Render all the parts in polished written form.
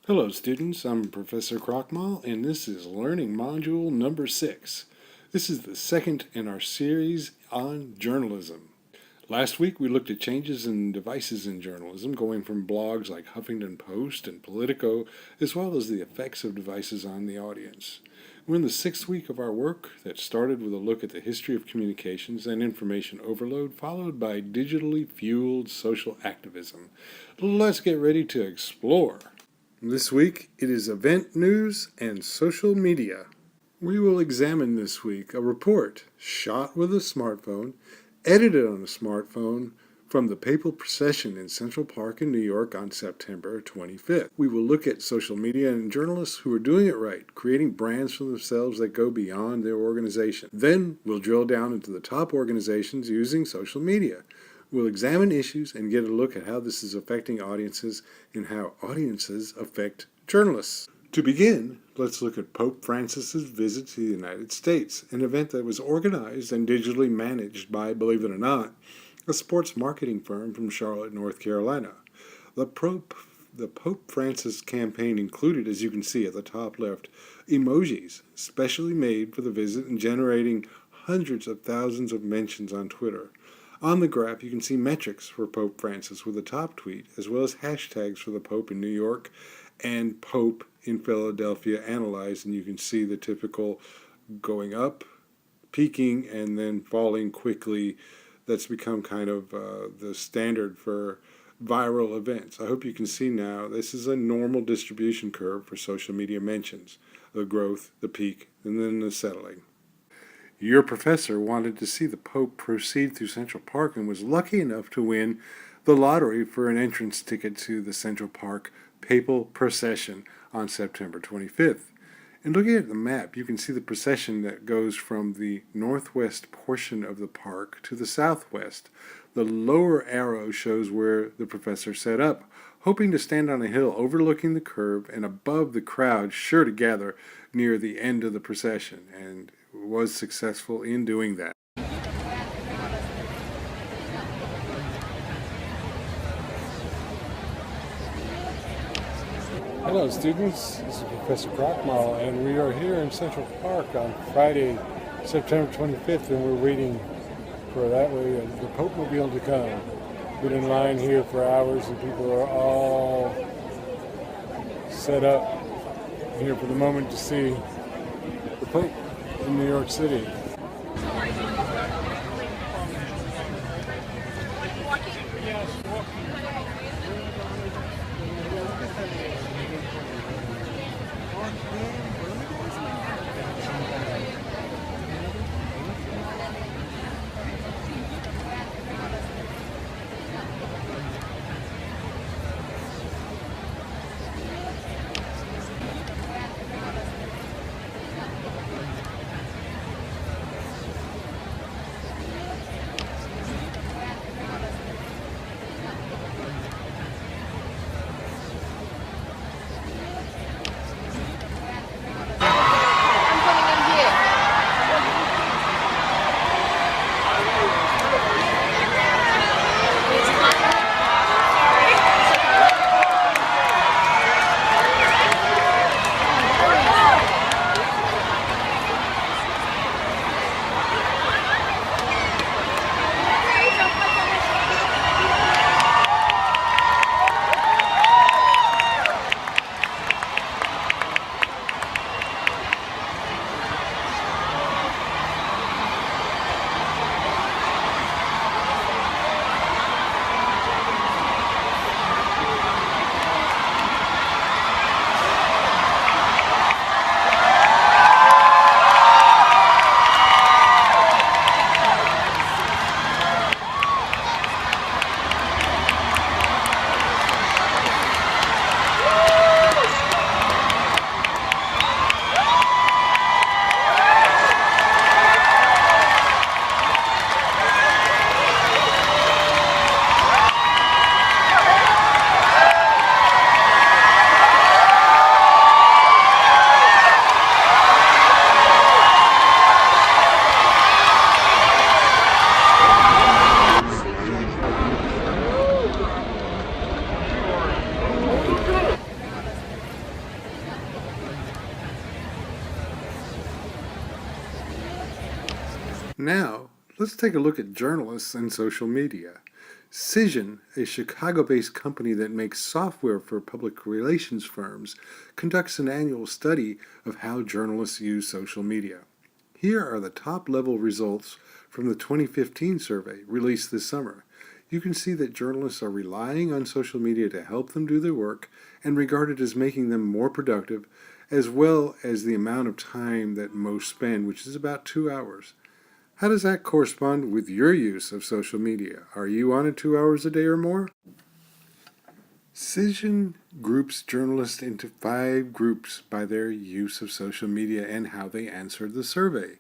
Hello students, I'm Professor Krochmal and this is Learning Module number 6. This is the second in our series on journalism. Last week we looked at changes in devices in journalism, going from blogs like Huffington Post and Politico, as well as the effects of devices on the audience. We're in the 6th week of our work that started with a look at the history of communications and information overload, followed by digitally fueled social activism. Let's get ready to explore. This week, it is event news and social media. We will examine this week a report shot with a smartphone, edited on a smartphone, from the papal procession in Central Park in New York on September 25th. We will look at social media and journalists who are doing it right, creating brands for themselves that go beyond their organization. Then we'll drill down into the top organizations using social media. We'll examine issues and get a look at how this is affecting audiences and how audiences affect journalists. To begin, let's look at Pope Francis's visit to the United States, an event that was organized and digitally managed by, believe it or not, a sports marketing firm from Charlotte, North Carolina. The Pope Francis campaign included, as you can see at the top left, emojis specially made for the visit and generating hundreds of thousands of mentions on Twitter. On the graph, you can see metrics for Pope Francis with the top tweet, as well as hashtags for the Pope in New York and Pope in Philadelphia analyzed, and you can see the typical going up, peaking, and then falling quickly. That's become kind of the standard for viral events. I hope you can see now this is a normal distribution curve for social media mentions, the growth, the peak, and then the settling. Your professor wanted to see the Pope proceed through Central Park and was lucky enough to win the lottery for an entrance ticket to the Central Park papal procession on September 25th. And looking at the map, you can see the procession that goes from the northwest portion of the park to the southwest. The lower arrow shows where the professor set up, hoping to stand on a hill overlooking the curve and above the crowd sure to gather near the end of the procession, and was successful in doing that. Hello students, this is Professor Krochmal and we are here in Central Park on Friday, September 25th, and we're waiting for that way the Pope will be able to come. Been in line here for hours and people are all set up here for the moment to see the Pope in New York City. Now, let's take a look at journalists and social media. Cision, a Chicago-based company that makes software for public relations firms, conducts an annual study of how journalists use social media. Here are the top-level results from the 2015 survey released this summer. You can see that journalists are relying on social media to help them do their work and regard it as making them more productive, as well as the amount of time that most spend, which is about 2 hours. How does that correspond with your use of social media? Are you on it 2 hours a day or more? Cision groups journalists into 5 groups by their use of social media and how they answered the survey.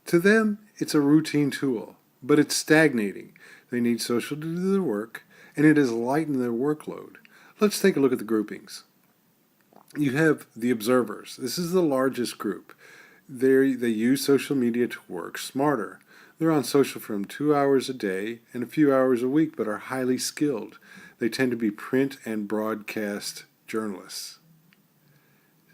To them, it's a routine tool, but it's stagnating. They need social to do their work, and it has lightened their workload. Let's take a look at the groupings. You have the observers. This is the largest group. They use social media to work smarter. They're on social from 2 hours a day and a few hours a week, but are highly skilled. They tend to be print and broadcast journalists.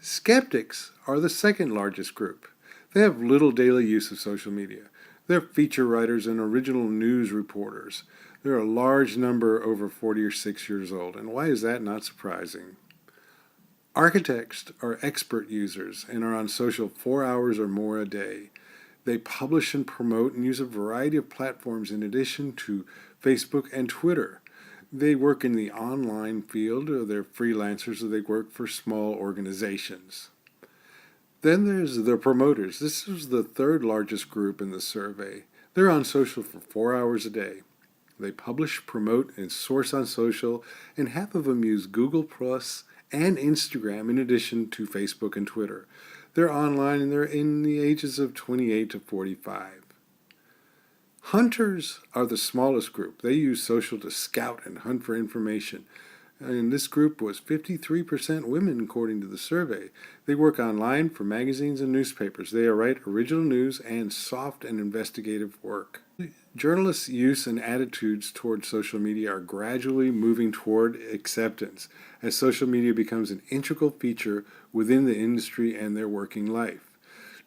Skeptics are the second largest group. They have little daily use of social media. They're feature writers and original news reporters. There are a large number over 40 or 6 years old. And why is that not surprising? Architects are expert users and are on social 4 hours or more a day. They publish and promote and use a variety of platforms in addition to Facebook and Twitter. They work in the online field, or they're freelancers, or they work for small organizations. Then there's the promoters. This is the third largest group in the survey. They're on social for 4 hours a day. They publish, promote, and source on social, and half of them use Google Plus and Instagram in addition to Facebook and Twitter. They're online and they're in the ages of 28 to 45. Hunters are the smallest group. They use social to scout and hunt for information. And this group was 53% women according to the survey. They work online for magazines and newspapers. They write original news and soft and investigative work. Journalists' use and attitudes toward social media are gradually moving toward acceptance as social media becomes an integral feature within the industry and their working life.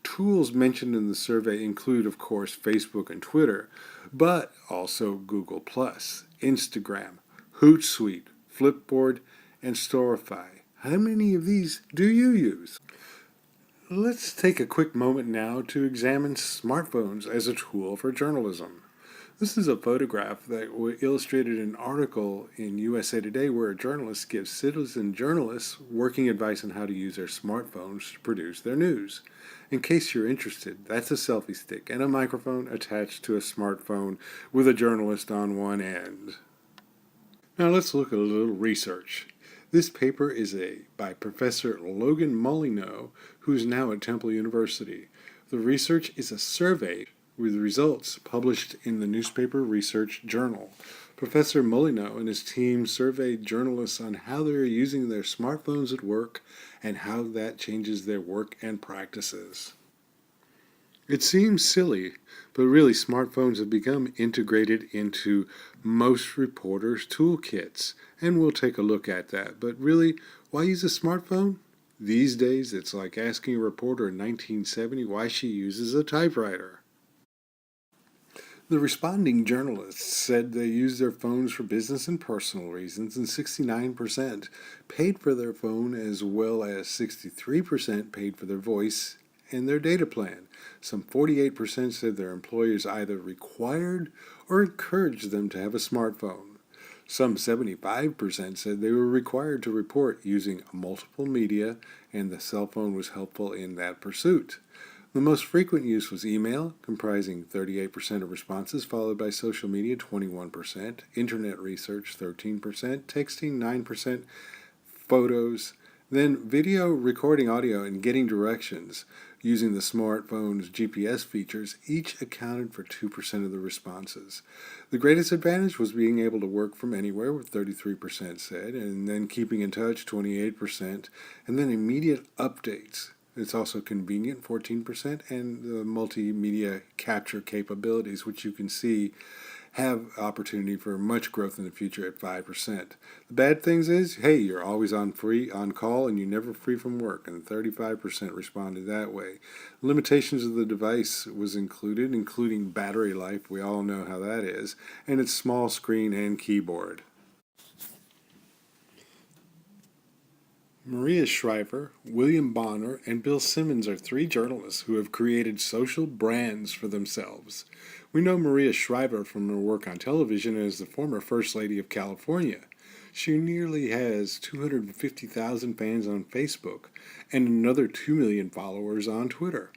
Tools mentioned in the survey include, of course, Facebook and Twitter, but also Google+, Instagram, Hootsuite, Flipboard, and Storify. How many of these do you use? Let's take a quick moment now to examine smartphones as a tool for journalism. This is a photograph that illustrated an article in USA Today where a journalist gives citizen journalists working advice on how to use their smartphones to produce their news. In case you're interested, that's a selfie stick and a microphone attached to a smartphone with a journalist on one end. Now let's look at a little research. This paper is by Professor Logan Molyneux, who's now at Temple University. The research is a survey with results published in the newspaper Research Journal. Professor Molyneux and his team surveyed journalists on how they're using their smartphones at work and how that changes their work and practices. It seems silly, but really smartphones have become integrated into most reporters' toolkits, and we'll take a look at that. But really, why use a smartphone? These days, it's like asking a reporter in 1970 why she uses a typewriter. The responding journalists said they use their phones for business and personal reasons, and 69% paid for their phone, as well as 63% paid for their voice and their data plan. Some 48% said their employers either required or encouraged them to have a smartphone. Some 75% said they were required to report using multiple media, and the cell phone was helpful in that pursuit. The most frequent use was email, comprising 38% of responses, followed by social media, 21%, internet research, 13%, texting, 9%, photos, then video, recording audio, and getting directions using the smartphone's GPS features each accounted for 2% of the responses. The greatest advantage was being able to work from anywhere, with 33% said, and then keeping in touch, 28%, and then immediate updates. It's also convenient, 14%, and the multimedia capture capabilities, which you can see have opportunity for much growth in the future at 5%. The bad things is, hey, you're always on call and you're never free from work, and 35% responded that way. Limitations of the device was included, including battery life, we all know how that is, and its small screen and keyboard. Maria Shriver, William Bonner, and Bill Simmons are three journalists who have created social brands for themselves. We know Maria Shriver from her work on television as the former First Lady of California. She nearly has 250,000 fans on Facebook and another 2 million followers on Twitter.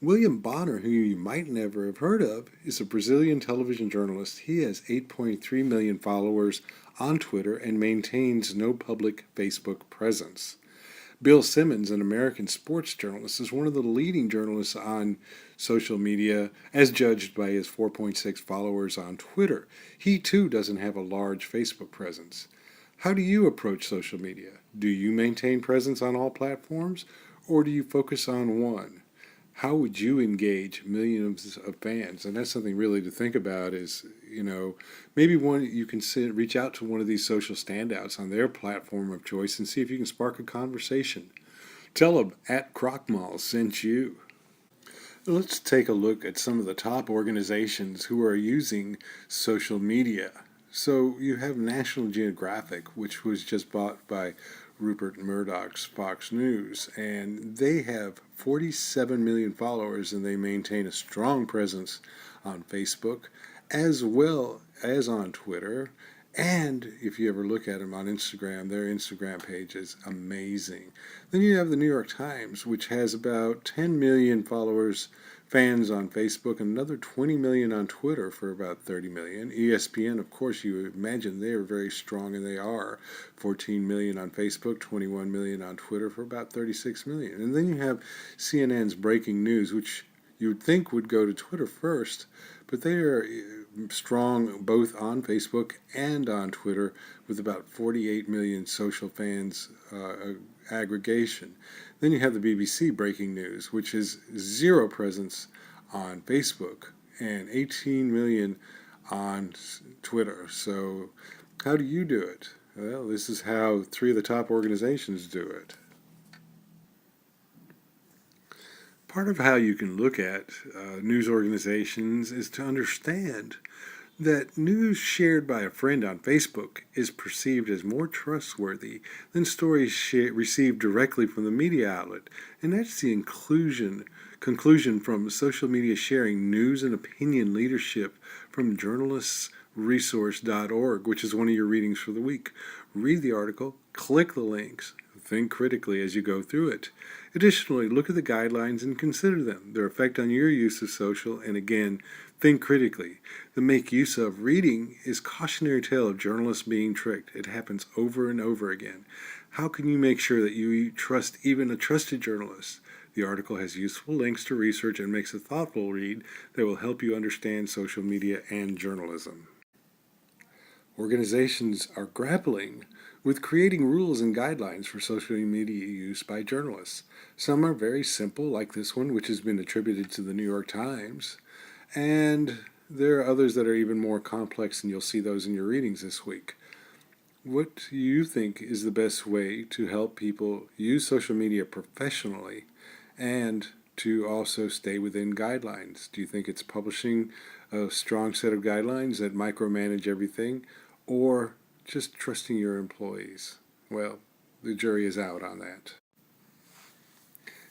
William Bonner, who you might never have heard of, is a Brazilian television journalist. He has 8.3 million followers on Twitter and maintains no public Facebook presence. Bill Simmons, an American sports journalist, is one of the leading journalists on social media as judged by his 4.6 followers on Twitter. He too doesn't have a large Facebook presence. How do you approach social media? Do you maintain presence on all platforms, or do you focus on one? How would you engage millions of fans? And that's something really to think about is, maybe you can reach out to one of these social standouts on their platform of choice and see if you can spark a conversation. Tell them at Krochmal sent you. Let's take a look at some of the top organizations who are using social media. So you have National Geographic, which was just bought by Rupert Murdoch's Fox News, and they have 47 million followers, and they maintain a strong presence on Facebook as well as on Twitter. And if you ever look at them on Instagram, their Instagram page is amazing. Then you have the New York Times, which has about 10 million fans on Facebook, and another 20 million on Twitter for about 30 million. ESPN, of course, you imagine they are very strong, and they are. 14 million on Facebook, 21 million on Twitter for about 36 million. And then you have CNN's Breaking News, which you would think would go to Twitter first, but they are strong both on Facebook and on Twitter with about 48 million social fans aggregation. Then you have the BBC Breaking News, which is zero presence on Facebook and 18 million on Twitter. So how do you do it? Well, this is how three of the top organizations do it. Part of how you can look at news organizations is to understand that news shared by a friend on Facebook is perceived as more trustworthy than stories received directly from the media outlet. And that's the conclusion from social media sharing news and opinion leadership from journalistsresource.org, which is one of your readings for the week. Read the article, click the links, think critically as you go through it. Additionally, look at the guidelines and consider them, their effect on your use of social, and again, think critically. The make use of reading is cautionary tale of journalists being tricked. It happens over and over again. How can you make sure that you trust even a trusted journalist? The article has useful links to research and makes a thoughtful read that will help you understand social media and journalism. Organizations are grappling with creating rules and guidelines for social media use by journalists. Some are very simple, like this one, which has been attributed to the New York Times, and there are others that are even more complex, and you'll see those in your readings this week. What do you think is the best way to help people use social media professionally and to also stay within guidelines? Do you think it's publishing a strong set of guidelines that micromanage everything, or just trusting your employees? Well, the jury is out on that.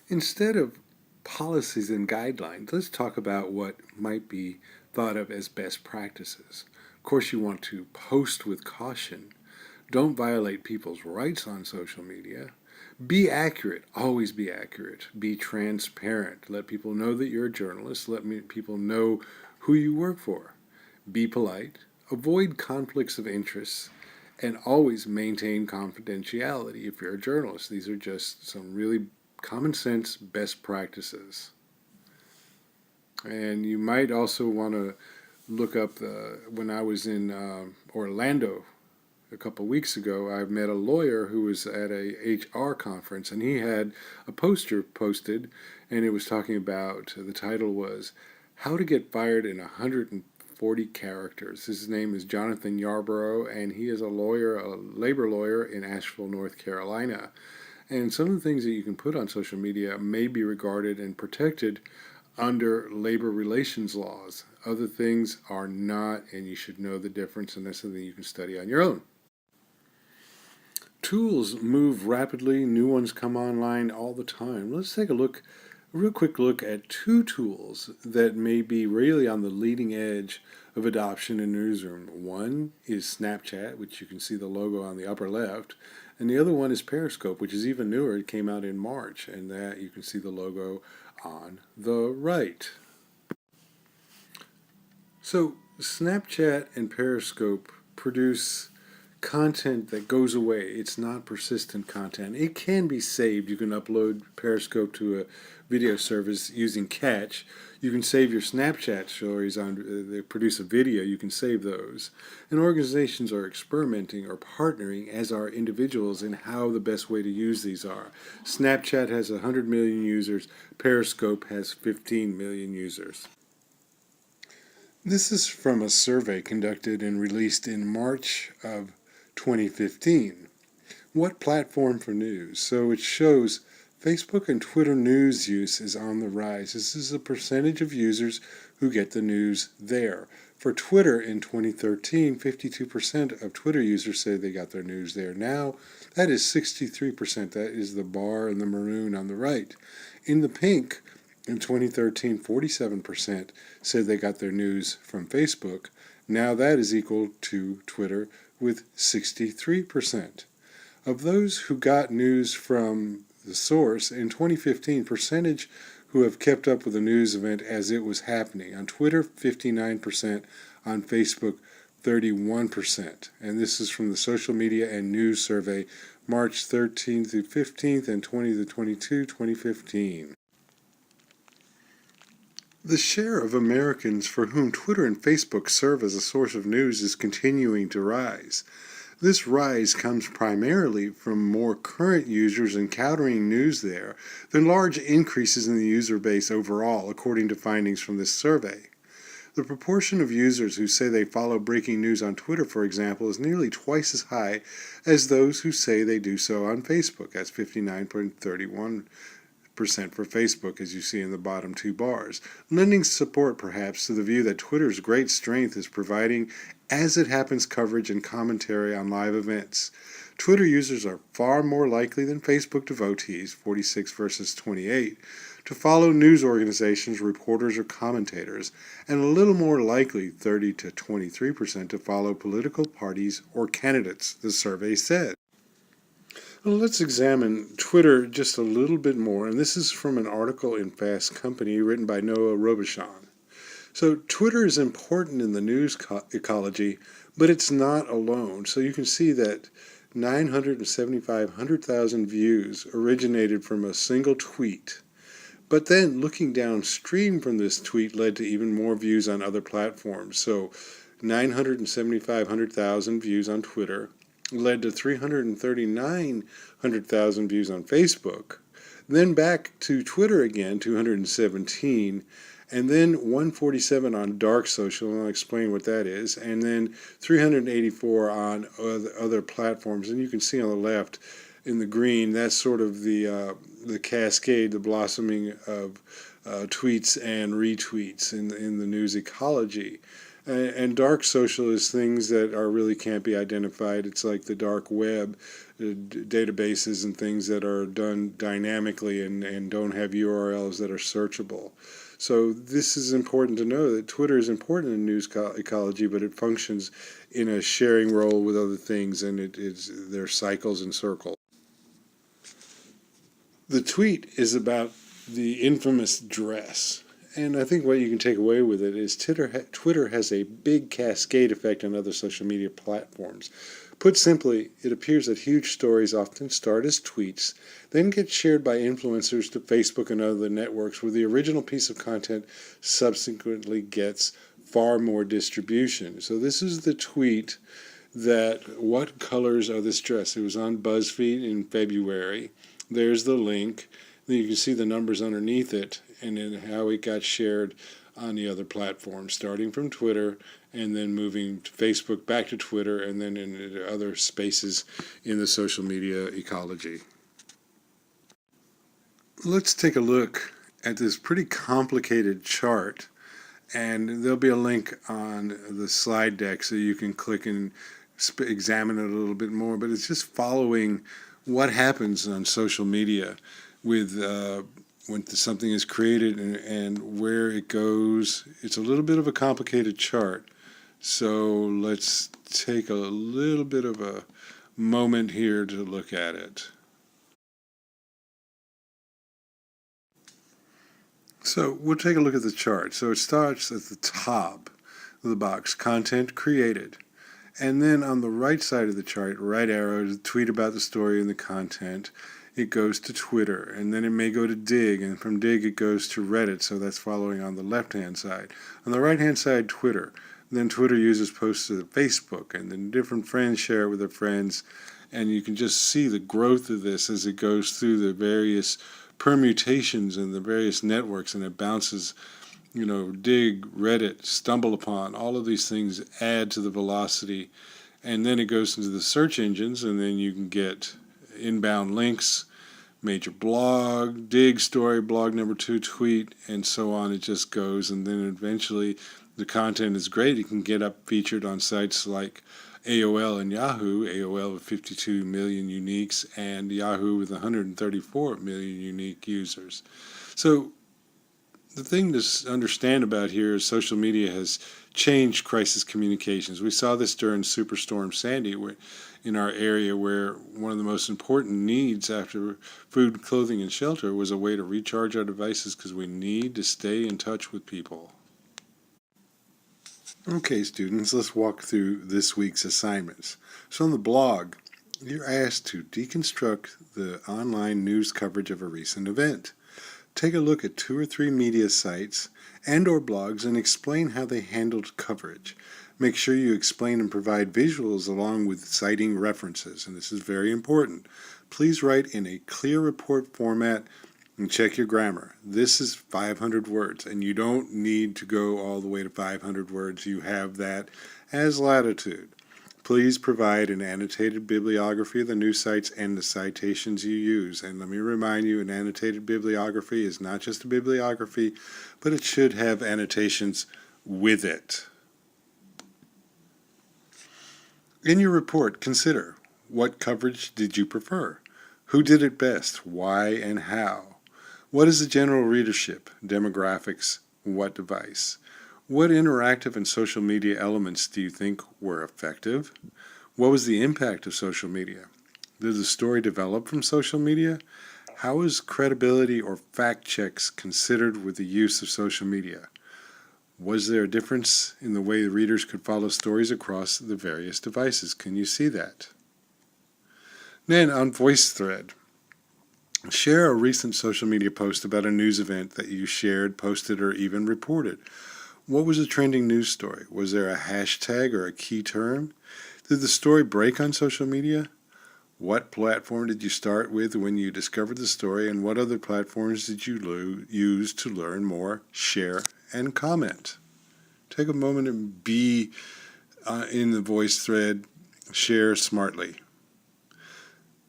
Instead of policies and guidelines, let's talk about what might be thought of as best practices. Of course, you want to post with caution. Don't violate people's rights on social media. Be accurate. Always be accurate. Be transparent. Let people know that you're a journalist. Let people know who you work for. Be polite. Avoid conflicts of interest, and always maintain confidentiality if you're a journalist. These are just some really common sense best practices. And you might also want to look up when I was in Orlando a couple weeks ago, I met a lawyer who was at a HR conference, and he had a poster posted, and it was talking about, the title was How to Get Fired in 40 characters. His name is Jonathan Yarborough, and he is a lawyer, a labor lawyer in Asheville, North Carolina. And some of the things that you can put on social media may be regarded and protected under labor relations laws. Other things are not, and you should know the difference, and that's something you can study on your own. Tools move rapidly, new ones come online all the time. Let's take a real quick look at two tools that may be really on the leading edge of adoption in newsroom. One is Snapchat, which you can see the logo on the upper left, and the other one is Periscope, which is even newer. It came out in March, and that you can see the logo on the right. So Snapchat and Periscope produce content that goes away. It's not persistent content. It can be saved. You can upload Periscope to a video service using Catch. You can save your Snapchat stories on, they produce a video, you can save those. And organizations are experimenting or partnering, as are individuals, in how the best way to use these are. Snapchat has 100 million users, Periscope has 15 million users. This is from a survey conducted and released in March of 2015. What platform for news? So it shows Facebook and Twitter news use is on the rise. This is a percentage of users who get the news there. For Twitter in 2013, 52% of Twitter users say they got their news there. Now, that is 63%. That is the bar in the maroon on the right. In the pink, in 2013, 47% said they got their news from Facebook. Now that is equal to Twitter with 63%. Of those who got news from the source, in 2015, percentage who have kept up with the news event as it was happening. On Twitter, 59%. On Facebook, 31%. And this is from the Social Media and News Survey, March 13th through 15th and 20 to 22, 2015. The share of Americans for whom Twitter and Facebook serve as a source of news is continuing to rise. This rise comes primarily from more current users encountering news there than large increases in the user base overall, according to findings from this survey. The proportion of users who say they follow breaking news on Twitter, for example, is nearly twice as high as those who say they do so on Facebook. That's 59.31% for Facebook, as you see in the bottom two bars, lending support perhaps to the view that Twitter's great strength is providing as it happens coverage and commentary on live events. Twitter users are far more likely than Facebook devotees, 46 versus 28, to follow news organizations, reporters, or commentators, and a little more likely, 30 to 23%, to follow political parties or candidates, the survey said. Well, let's examine Twitter just a little bit more, and this is from an article in Fast Company written by Noah Robichon. So Twitter is important in the news ecology, but it's not alone. So you can see that 100,000 views originated from a single tweet. But then looking downstream from this tweet led to even more views on other platforms. So 100,000 views on Twitter led to 339,000 views on Facebook. Then back to Twitter again, 217, and then 147 on dark social, and I'll explain what that is, and then 384 on other platforms. And you can see on the left in the green, that's sort of the cascade, the blossoming of tweets and retweets in the news ecology. And dark social is things that really can't be identified. It's like the dark web, databases and things that are done dynamically and don't have URLs that are searchable. So this is important to know that Twitter is important in news ecology, but it functions in a sharing role with other things, and there are cycles and circles. The tweet is about the infamous dress. And I think what you can take away with it is Twitter has a big cascade effect on other social media platforms. Put simply, it appears that huge stories often start as tweets, then get shared by influencers to Facebook and other networks, where the original piece of content subsequently gets far more distribution. So this is the tweet that, what colors are this dress? It was on BuzzFeed in February. There's the link. Then you can see the numbers underneath it, and then how it got shared on the other platforms, starting from Twitter and then moving to Facebook, back to Twitter, and then into other spaces in the social media ecology. Let's take a look at this pretty complicated chart, and there'll be a link on the slide deck so you can click and examine it a little bit more, but it's just following what happens on social media with when something is created and where it goes. It's a little bit of a complicated chart, so let's take a little bit of a moment here to look at it. So we'll take a look at the chart. So it starts at the top of the box, content created. And then on the right side of the chart, right arrow, tweet about the story and the content. It goes to Twitter, and then it may go to Dig, and from Dig it goes to Reddit, so that's following on the left-hand side. On the right-hand side, Twitter. Then Twitter users post to Facebook, and then different friends share it with their friends, and you can just see the growth of this as it goes through the various permutations and the various networks, and it bounces, Dig, Reddit, Stumble Upon, all of these things add to the velocity, and then it goes into the search engines, and then you can get inbound links, major blog, Dig story, blog number 2, tweet, and so on. It just goes, and then eventually the content is great. It can get up featured on sites like AOL and Yahoo, AOL with 52 million uniques and Yahoo with 134 million unique users. So the thing to understand about here is social media has changed crisis communications. We saw this during Superstorm Sandy in our area, where one of the most important needs after food, clothing, and shelter was a way to recharge our devices because we need to stay in touch with people. Okay, students, let's walk through this week's assignments. So on the blog, you're asked to deconstruct the online news coverage of a recent event. Take a look at 2 or 3 media sites and or blogs and explain how they handled coverage. Make sure you explain and provide visuals along with citing references, and this is very important. Please write in a clear report format and check your grammar. This is 500 words, and you don't need to go all the way to 500 words. You have that as latitude. Please provide an annotated bibliography of the news sites and the citations you use. And let me remind you, an annotated bibliography is not just a bibliography, but it should have annotations with it. In your report, consider, what coverage did you prefer? Who did it best? Why and how? What is the general readership, demographics, what device? What interactive and social media elements do you think were effective? What was the impact of social media? Did the story develop from social media? How is credibility or fact checks considered with the use of social media? Was there a difference in the way the readers could follow stories across the various devices? Can you see that? Then on VoiceThread, share a recent social media post about a news event that you shared, posted, or even reported. What was a trending news story? Was there a hashtag or a key term? Did the story break on social media? What platform did you start with when you discovered the story, and what other platforms did you use to learn more, share, and comment? Take a moment and be in the VoiceThread. Share smartly.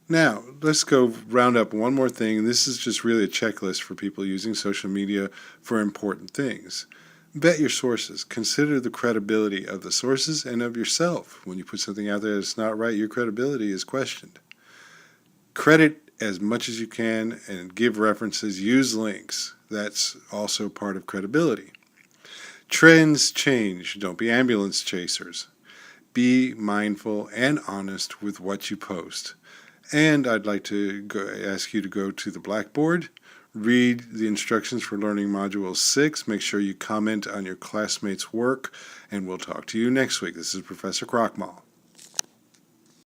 Now, let's go round up one more thing. This is just really a checklist for people using social media for important things. Vet your sources. Consider the credibility of the sources and of yourself. When you put something out there that's not right, your credibility is questioned. Credit as much as you can and give references. Use links. That's also part of credibility. Trends change. Don't be ambulance chasers. Be mindful and honest with what you post. And I'd like to ask you to go to the Blackboard, read the instructions for Learning Module 6, make sure you comment on your classmates' work, and we'll talk to you next week. This is Professor Krochmal.